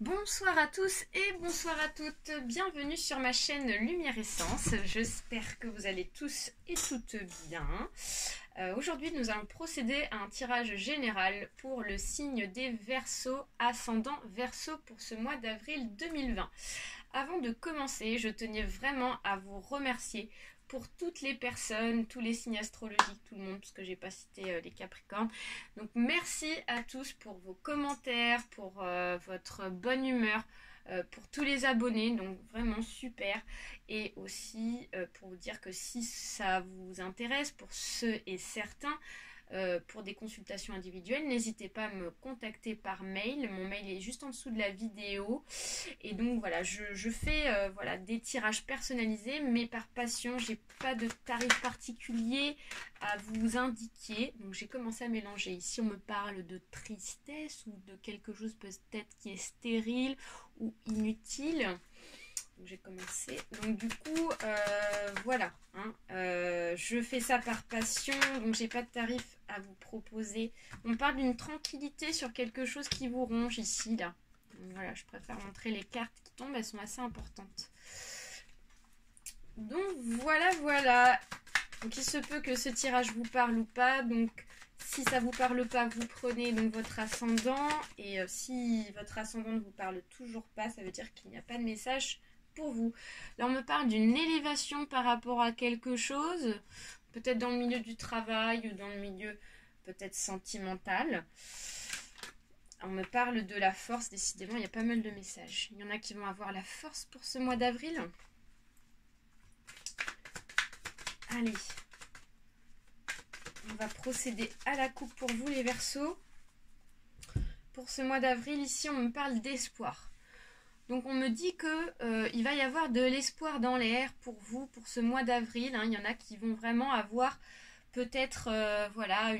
Bonsoir à tous et bonsoir à toutes, bienvenue sur ma chaîne Lumière Essence, j'espère que vous allez tous et toutes bien. Aujourd'hui nous allons procéder à un tirage général pour le signe des Verseaux, ascendant Verseau pour ce mois d'avril 2020. Avant de commencer, je tenais vraiment à vous remercier pour toutes les personnes, tous les signes astrologiques, tout le monde, parce que j'ai pas cité les Capricornes. Donc merci à tous pour vos commentaires, pour votre bonne humeur, pour tous les abonnés, donc vraiment super. Et aussi pour vous dire que si ça vous intéresse, pour ceux et certains, pour des consultations individuelles, n'hésitez pas à me contacter par mail. Mon mail est juste en dessous de la vidéo. Et donc voilà, je fais voilà, des tirages personnalisés, mais par passion, j'ai pas de tarif particulier à vous indiquer. Donc j'ai commencé à mélanger. Ici on me parle de tristesse ou de quelque chose peut-être qui est stérile ou inutile. Donc j'ai commencé. Donc du coup, voilà. Hein, je fais ça par passion, donc j'ai pas de tarif à vous proposer. On parle d'une tranquillité sur quelque chose qui vous ronge ici, là. Donc voilà, je préfère montrer les cartes qui tombent, elles sont assez importantes. Donc voilà. Donc il se peut que ce tirage vous parle ou pas. Donc si ça vous parle pas, vous prenez donc votre ascendant. Et si votre ascendant ne vous parle toujours pas, ça veut dire qu'il n'y a pas de message pour vous. Là on me parle d'une élévation par rapport à quelque chose, peut-être dans le milieu du travail ou dans le milieu peut-être sentimental. On me parle de la force, décidément il y a pas mal de messages. Il y en a qui vont avoir la force pour ce mois d'avril. Allez, on va procéder à la coupe pour vous les Verseaux. Pour ce mois d'avril, ici on me parle d'espoir. Donc on me dit que il va y avoir de l'espoir dans l'air pour vous pour ce mois d'avril. Hein. Il y en a qui vont vraiment avoir peut-être voilà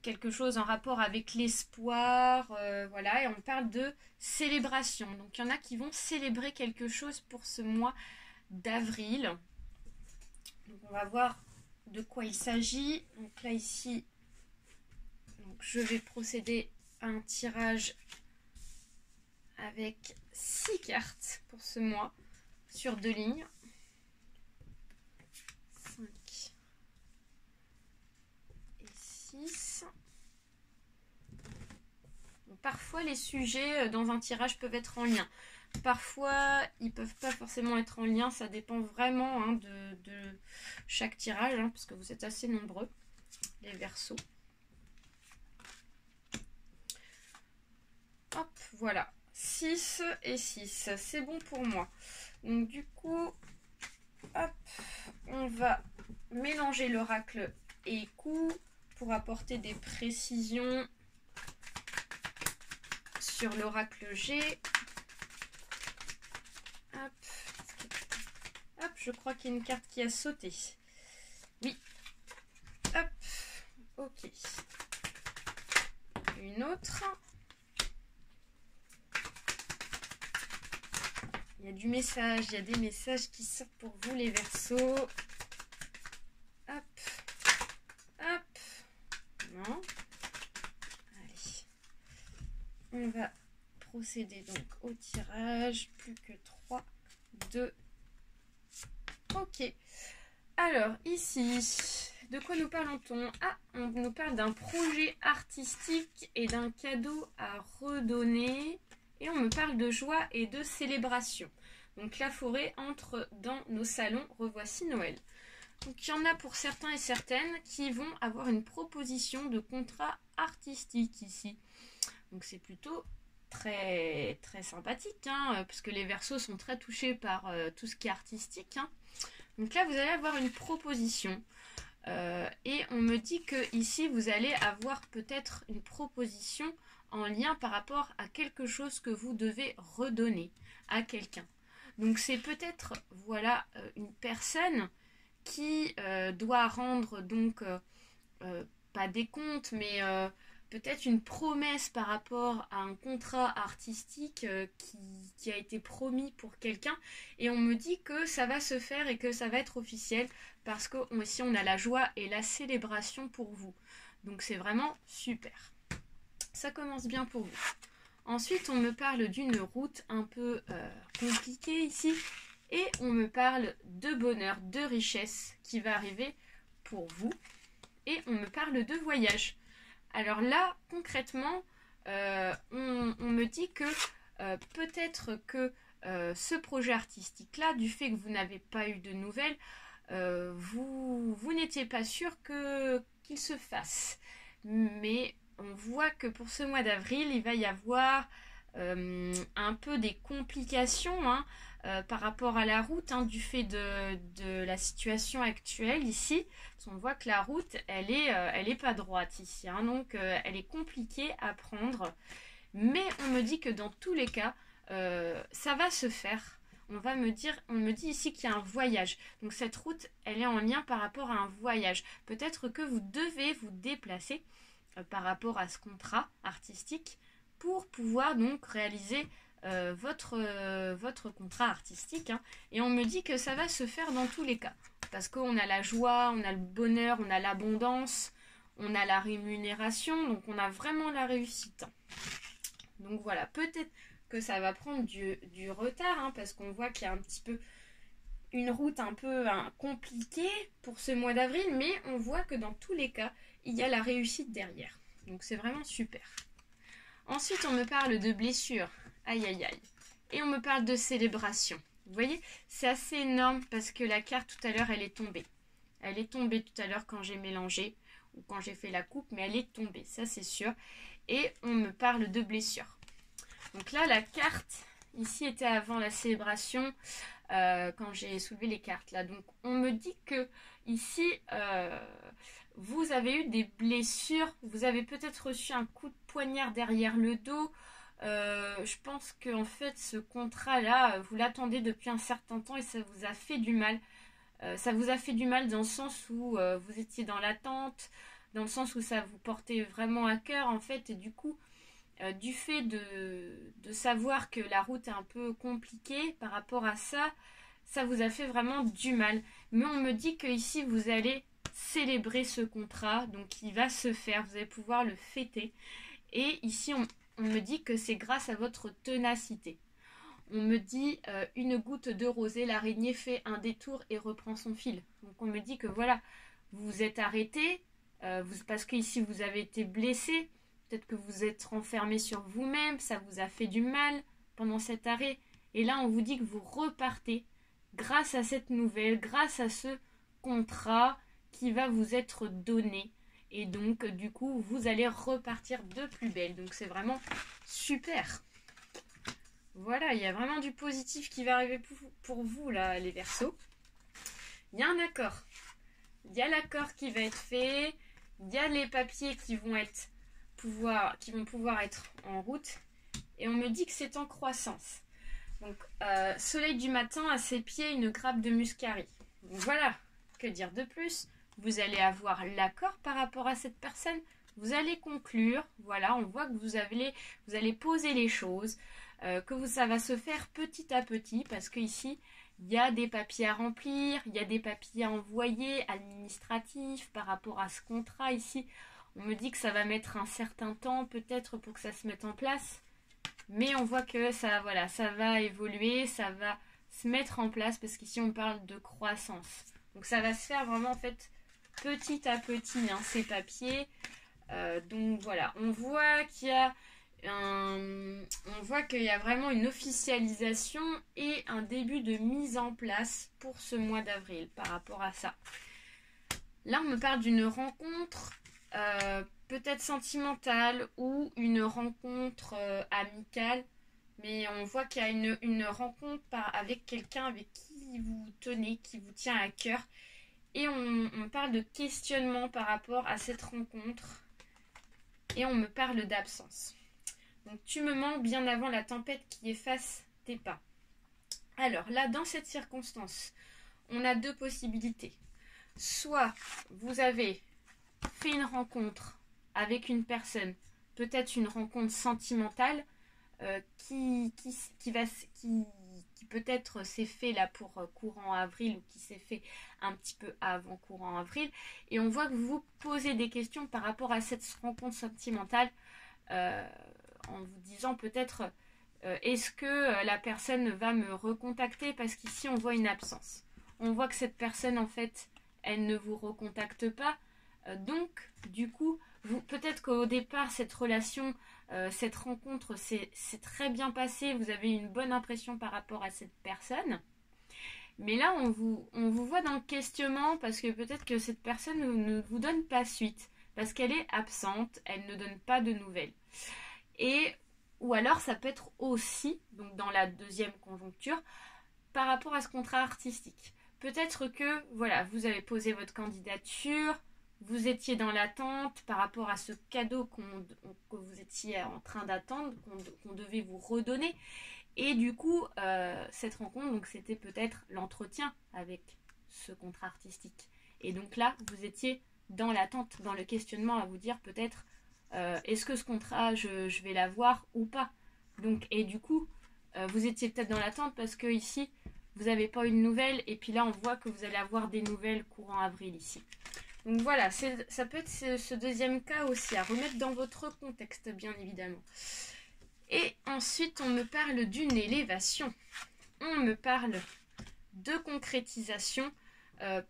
quelque chose en rapport avec l'espoir. Voilà, et on parle de célébration. Donc il y en a qui vont célébrer quelque chose pour ce mois d'avril. Donc on va voir de quoi il s'agit. Donc là ici, donc, je vais procéder à un tirage avec 6 cartes pour ce mois sur 2 lignes. 5 et 6. Donc, parfois les sujets dans un tirage peuvent être en lien. Parfois ils peuvent pas forcément être en lien, ça dépend vraiment hein, de chaque tirage, hein, parce que vous êtes assez nombreux, les Verseaux. Hop, voilà. 6 et 6, c'est bon pour moi. Donc du coup, hop, on va mélanger l'oracle et coup pour apporter des précisions sur l'oracle G. Hop, je crois qu'il y a une carte qui a sauté. Oui. Hop, ok. Une autre. Il y a du message, il y a des messages qui sortent pour vous les Verseaux. Hop, hop. Non. Allez. On va procéder donc au tirage. Plus que 3, 2. Ok. Alors ici, de quoi nous parlons-on? Ah, on nous parle d'un projet artistique et d'un cadeau à redonner. Et on me parle de joie et de célébration. Donc la forêt entre dans nos salons, revoici Noël. Donc il y en a pour certains et certaines qui vont avoir une proposition de contrat artistique ici. Donc c'est plutôt très sympathique, hein, parce que les Verseaux sont très touchés par tout ce qui est artistique. Hein. Donc là vous allez avoir une proposition. Et on me dit que ici vous allez avoir peut-être une proposition en lien par rapport à quelque chose que vous devez redonner à quelqu'un. Donc c'est peut-être voilà une personne qui doit rendre donc pas des comptes mais peut-être une promesse par rapport à un contrat artistique qui a été promis pour quelqu'un, et on me dit que ça va se faire et que ça va être officiel parce qu'ici on a la joie et la célébration pour vous. Donc c'est vraiment super. Ça commence bien pour vous. Ensuite, on me parle d'une route un peu compliquée ici. Et on me parle de bonheur, de richesse qui va arriver pour vous. Et on me parle de voyage. Alors là, concrètement, on me dit que peut-être que ce projet artistique-là, du fait que vous n'avez pas eu de nouvelles, vous n'étiez pas sûr qu'il se fasse. Mais on voit que pour ce mois d'avril, il va y avoir un peu des complications par rapport à la route, du fait de la situation actuelle ici. On voit que la route, elle est pas droite ici, donc elle est compliquée à prendre. Mais on me dit que dans tous les cas, ça va se faire. On me dit ici qu'il y a un voyage. Donc cette route, elle est en lien par rapport à un voyage. Peut-être que vous devez vous déplacer par rapport à ce contrat artistique pour pouvoir donc réaliser votre contrat artistique. Et on me dit que ça va se faire dans tous les cas. Parce qu'on a la joie, on a le bonheur, on a l'abondance, on a la rémunération. Donc on a vraiment la réussite. Donc voilà, peut-être que ça va prendre du retard, parce qu'on voit qu'il y a un petit peu une route un peu compliquée pour ce mois d'avril, mais on voit que dans tous les cas, il y a la réussite derrière. Donc c'est vraiment super. Ensuite, on me parle de blessures. Aïe, aïe, aïe. Et on me parle de célébration. Vous voyez, c'est assez énorme parce que la carte tout à l'heure, elle est tombée. Elle est tombée tout à l'heure quand j'ai mélangé ou quand j'ai fait la coupe, mais elle est tombée, ça c'est sûr. Et on me parle de blessures. Donc là, la carte, ici, était avant la célébration, quand j'ai soulevé les cartes. Là. Donc on me dit que ici, vous avez eu des blessures. Vous avez peut-être reçu un coup de poignard derrière le dos. Je pense que en fait, ce contrat-là, vous l'attendez depuis un certain temps et ça vous a fait du mal. Ça vous a fait du mal dans le sens où vous étiez dans l'attente, dans le sens où ça vous portait vraiment à cœur en fait, et du coup, du fait de savoir que la route est un peu compliquée par rapport à ça, ça vous a fait vraiment du mal. Mais on me dit que ici vous allez célébrer ce contrat, donc il va se faire, vous allez pouvoir le fêter. Et ici on me dit que c'est grâce à votre ténacité. On me dit une goutte de rosée, l'araignée fait un détour et reprend son fil. Donc on me dit que voilà, vous vous êtes arrêté, parce qu'ici vous avez été blessé, peut-être que vous êtes renfermé sur vous-même, ça vous a fait du mal pendant cet arrêt. Et là on vous dit que vous repartez grâce à cette nouvelle, grâce à ce contrat qui va vous être donné. Et donc du coup vous allez repartir de plus belle. Donc c'est vraiment super. Voilà, il y a vraiment du positif qui va arriver pour vous, là, les Verseaux. Il y a un accord. Il y a l'accord qui va être fait. Il y a les papiers qui vont pouvoir être en route. Et on me dit que c'est en croissance. Donc, soleil du matin, à ses pieds, une grappe de muscari. Donc voilà, que dire de plus? Vous allez avoir l'accord par rapport à cette personne. Vous allez conclure. Voilà, on voit que vous allez poser les choses. Ça va se faire petit à petit parce qu'ici il y a des papiers à remplir, il y a des papiers à envoyer administratifs par rapport à ce contrat ici. On me dit que ça va mettre un certain temps peut-être pour que ça se mette en place, mais on voit que ça va évoluer, ça va se mettre en place parce qu'ici on parle de croissance. Donc ça va se faire vraiment en fait petit à petit ces papiers. Donc voilà, on voit qu'il y a vraiment une officialisation et un début de mise en place pour ce mois d'avril par rapport à ça. Là, on me parle d'une rencontre peut-être sentimentale ou une rencontre amicale, mais on voit qu'il y a une rencontre avec quelqu'un avec qui vous tenez, qui vous tient à cœur. Et on parle de questionnement par rapport à cette rencontre. Et on me parle d'absence. Donc tu me manques bien avant la tempête qui efface tes pas. Alors là, dans cette circonstance, on a deux possibilités. Soit vous avez fait une rencontre avec une personne, peut-être une rencontre sentimentale, qui peut-être s'est fait là pour courant avril ou qui s'est fait un petit peu avant courant avril. Et on voit que vous vous posez des questions par rapport à cette rencontre sentimentale en vous disant peut-être est-ce que la personne va me recontacter, parce qu'ici on voit une absence. On voit que cette personne en fait elle ne vous recontacte pas. Donc du coup peut-être qu'au départ cette relation, cette rencontre c'est très bien passé, vous avez une bonne impression par rapport à cette personne. Mais là, on vous voit dans le questionnement parce que peut-être que cette personne ne vous donne pas suite. Parce qu'elle est absente, elle ne donne pas de nouvelles. Ou alors, ça peut être aussi, donc dans la deuxième conjoncture, par rapport à ce contrat artistique. Peut-être que, voilà, vous avez posé votre candidature, vous étiez dans l'attente par rapport à ce cadeau que vous étiez en train d'attendre, qu'on devait vous redonner. Et du coup, cette rencontre, donc c'était peut-être l'entretien avec ce contrat artistique. Et donc là, vous étiez dans l'attente, dans le questionnement à vous dire peut-être est-ce que ce contrat, je vais l'avoir ou pas. Donc, et du coup, vous étiez peut-être dans l'attente parce que ici, vous n'avez pas eu de nouvelles. Et puis là, on voit que vous allez avoir des nouvelles courant avril ici. Donc voilà, ça peut être ce deuxième cas aussi à remettre dans votre contexte, bien évidemment. Et ensuite, on me parle d'une élévation. On me parle de concrétisation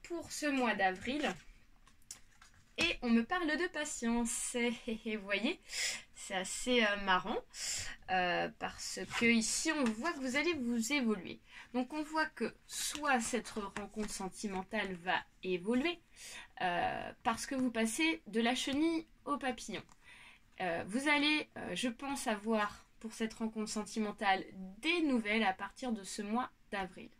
pour ce mois d'avril. Et on me parle de patience. Et vous voyez, c'est assez marrant parce que ici, on voit que vous allez vous évoluer. Donc, on voit que soit cette rencontre sentimentale va évoluer parce que vous passez de la chenille au papillon. Vous allez, je pense, avoir pour cette rencontre sentimentale des nouvelles à partir de ce mois d'avril.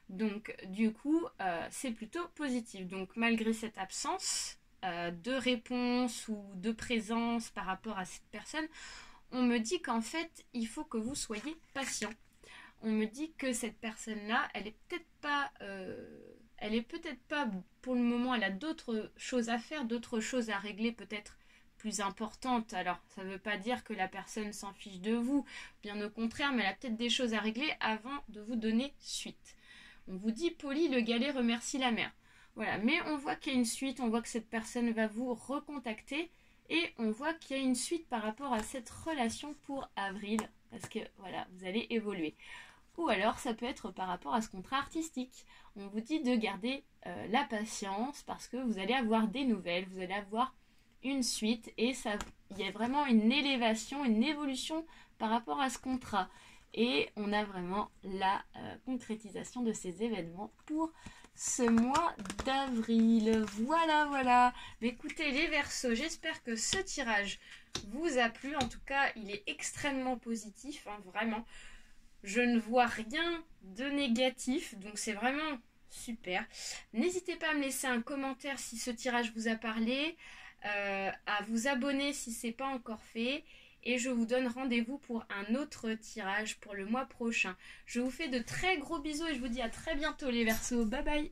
Donc du coup c'est plutôt positif. Donc malgré cette absence de réponse ou de présence par rapport à cette personne, on me dit qu'en fait il faut que vous soyez patient. On me dit que cette personne-là, elle est peut-être pas pour le moment, elle a d'autres choses à faire, d'autres choses à régler peut-être plus importante. Alors, ça ne veut pas dire que la personne s'en fiche de vous, bien au contraire, mais elle a peut-être des choses à régler avant de vous donner suite. On vous dit poli, le galet remercie la mère. Voilà, mais on voit qu'il y a une suite, on voit que cette personne va vous recontacter et on voit qu'il y a une suite par rapport à cette relation pour avril, parce que voilà, vous allez évoluer. Ou alors, ça peut être par rapport à ce contrat artistique. On vous dit de garder la patience parce que vous allez avoir des nouvelles, vous allez avoir une suite et il y a vraiment une élévation, une évolution par rapport à ce contrat. Et on a vraiment la concrétisation de ces événements pour ce mois d'avril. Voilà. Mais écoutez les Verseaux, j'espère que ce tirage vous a plu. En tout cas, il est extrêmement positif, hein, vraiment. Je ne vois rien de négatif, donc c'est vraiment super. N'hésitez pas à me laisser un commentaire si ce tirage vous a parlé, à vous abonner si ce n'est pas encore fait. Et je vous donne rendez-vous pour un autre tirage pour le mois prochain. Je vous fais de très gros bisous et je vous dis à très bientôt les Verseaux. Bye bye.